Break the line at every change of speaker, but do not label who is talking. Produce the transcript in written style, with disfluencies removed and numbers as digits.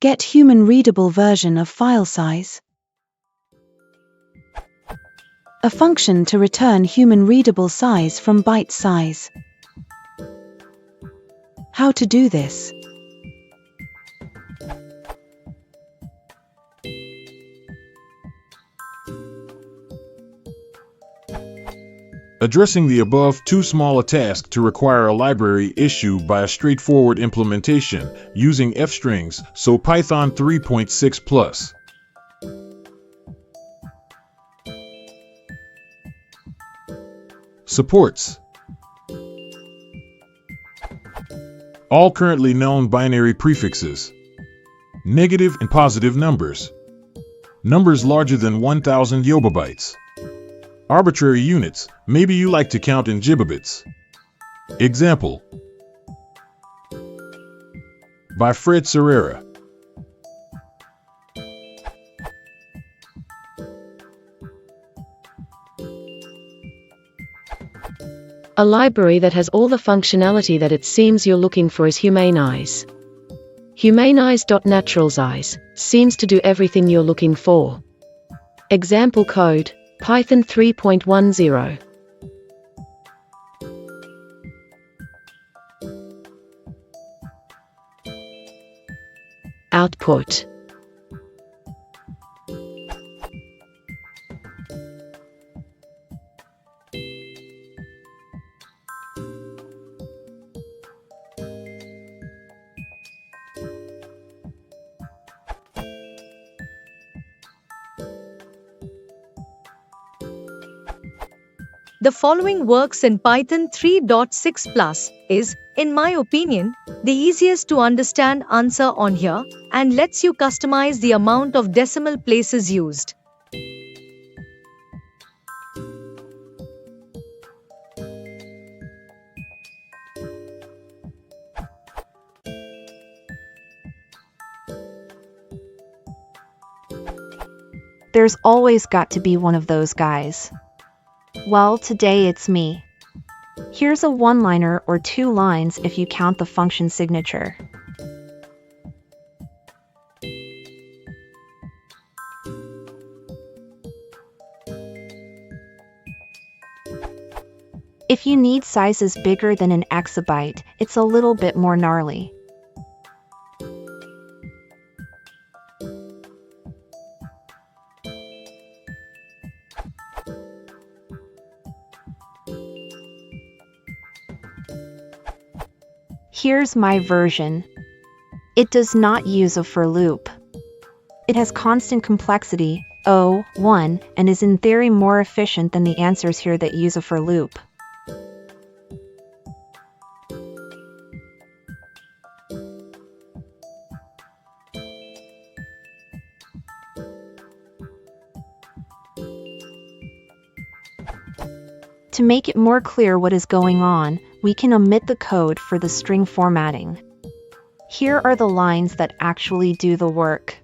Get human readable version of file size. A function to return human readable size from byte size. How to do this?
Addressing the above too small a task to require a library issued by a straightforward implementation using f-strings, so Python 3.6 plus. Supports all currently known binary prefixes, negative and positive numbers, numbers larger than 1000 yobibytes, arbitrary units, maybe you like to count in gigabits. Example by Fred Serrera.
A library that has all the functionality that it seems you're looking for is Humanize. Humanize.naturalsize seems to do everything you're looking for. Example code, Python 3.10. Output.
The following works in Python 3.6 plus is, in my opinion, the easiest to understand answer on here and lets you customize the amount of decimal places used.
There's always got to be one of those guys. Well, today it's me. Here's a one-liner or 2 lines if you count the function signature. If you need sizes bigger than an exabyte, it's a little bit more gnarly. Here's my version. It does not use a for loop. It has constant complexity, O(1), and is in theory more efficient than the answers here that use a for loop. To make it more clear what is going on, we can omit the code for the string formatting. Here are the lines that actually do the work.